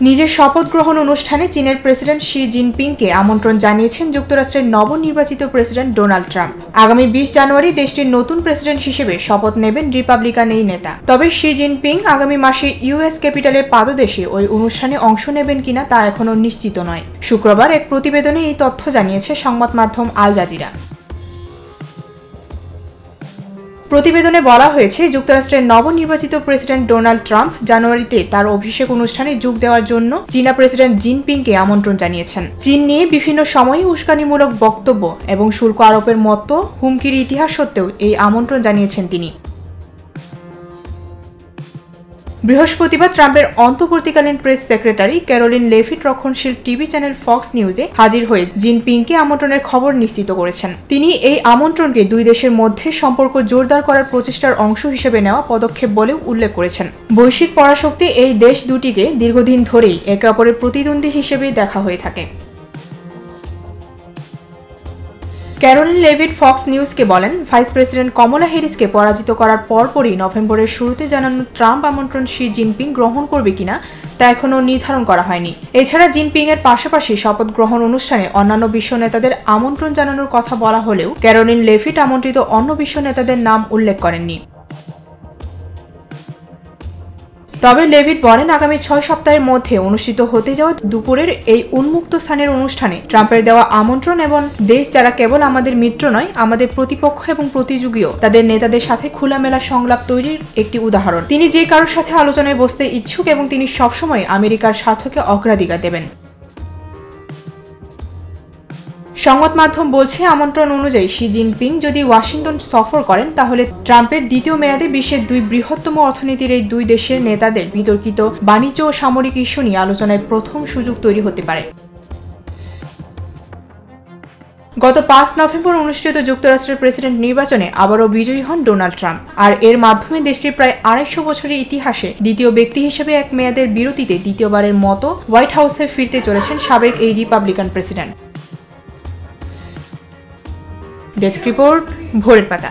নিজের শপথ গ্রহণ অনুষ্ঠানে চীনের প্রেসিডেন্ট শি জিনপিংকে আমন্ত্রণ জানিয়েছেন যুক্তরাষ্ট্রের নবনির্বাচিত প্রেসিডেন্ট ডোনাল্ড ট্রাম্প। আগামী 20 জানুয়ারি দেশটির নতুন প্রেসিডেন্ট হিসেবে শপথ নেবেন রিপাবলিকান এই নেতা। তবে শি জিনপিং আগামী মাসে ইউএস ক্যাপিটালের পাদদেশে ওই অনুষ্ঠানে অংশ নেবেন কিনা তা এখনও নিশ্চিত নয়। শুক্রবার এক প্রতিবেদনে এই তথ্য জানিয়েছে সংবাদ মাধ্যম আল জাজিরা। প্রতিবেদনে বলা হয়েছে, যুক্তরাষ্ট্রের নবনির্বাচিত প্রেসিডেন্ট ডোনাল্ড ট্রাম্প জানুয়ারিতে তার অভিষেক অনুষ্ঠানে যোগ দেওয়ার জন্য চীনা প্রেসিডেন্ট জিনপিংকে আমন্ত্রণ জানিয়েছেন। চীন নিয়ে বিভিন্ন সময়ে উস্কানিমূলক বক্তব্য এবং শুল্ক আরোপের মতো হুমকির ইতিহাস সত্ত্বেও এই আমন্ত্রণ জানিয়েছেন তিনি। বৃহস্পতিবার ট্রাম্পের অন্তর্বর্তীকালীন প্রেস সেক্রেটারি ক্যারোলিন লেভিট রক্ষণশীল টিভি চ্যানেল ফক্স নিউজে হাজির হয়ে জিনপিংকে আমন্ত্রণের খবর নিশ্চিত করেছেন। তিনি এই আমন্ত্রণকে দুই দেশের মধ্যে সম্পর্ক জোরদার করার প্রচেষ্টার অংশ হিসেবে নেওয়া পদক্ষেপ বলেও উল্লেখ করেছেন। বৈশ্বিক পরাশক্তি এই দেশ দুটিকে দীর্ঘদিন ধরেই একে অপরের প্রতিদ্বন্দ্বী হিসেবে দেখা হয়ে থাকে। ক্যারোলিন লেভিট ফক্স নিউজকে বলেন, ভাইস প্রেসিডেন্ট কমলা হ্যারিসকে পরাজিত করার পরপরই নভেম্বরের শুরুতে জানানো ট্রাম্প আমন্ত্রণ শি জিনপিং গ্রহণ করবে কিনা তা এখনও নির্ধারণ করা হয়নি। এছাড়া জিনপিং এর পাশাপাশি শপথ গ্রহণ অনুষ্ঠানে অন্যান্য বিশ্ব নেতাদের আমন্ত্রণ জানানোর কথা বলা হলেও ক্যারোলিন লেভিট আমন্ত্রিত অন্য বিশ্ব নেতাদের নাম উল্লেখ করেননি। তবে লেভিট বলেন, আগামী 6 সপ্তাহের মধ্যে অনুষ্ঠিত হতে যাওয়া দুপুরের এই উন্মুক্ত স্থানের অনুষ্ঠানে ট্রাম্পের দেওয়া আমন্ত্রণ এবং দেশ যারা কেবল আমাদের মিত্র নয়, আমাদের প্রতিপক্ষ এবং প্রতিযোগীও, তাদের নেতাদের সাথে খোলামেলা সংলাপ তৈরির একটি উদাহরণ। তিনি যে কারোর সাথে আলোচনায় বসতে ইচ্ছুক এবং তিনি সবসময় আমেরিকার স্বার্থকে অগ্রাধিকার দেবেন। সংবাদ মাধ্যম বলছে, আমন্ত্রণ অনুযায়ী শি জিনপিং যদি ওয়াশিংটন সফর করেন তাহলে ট্রাম্পের দ্বিতীয় মেয়াদে বিশ্বের দুই বৃহত্তম অর্থনীতির এই দুই দেশের নেতাদের বিতর্কিত বাণিজ্য ও সামরিক ইস্যু নিয়ে আলোচনায় প্রথম সুযোগ তৈরি হতে পারে। গত 5 নভেম্বর অনুষ্ঠিত যুক্তরাষ্ট্রের প্রেসিডেন্ট নির্বাচনে আবারও বিজয়ী হন ডোনাল্ড ট্রাম্প, আর এর মাধ্যমে দেশটির প্রায় 250 বছরের ইতিহাসে দ্বিতীয় ব্যক্তি হিসেবে এক মেয়াদের বিরতিতে দ্বিতীয়বারের মতো হোয়াইট হাউসে ফিরতে চলেছেন সাবেক এই রিপাবলিকান প্রেসিডেন্ট। ডেস্ক রিপোর্ট, ভোরের পাতা।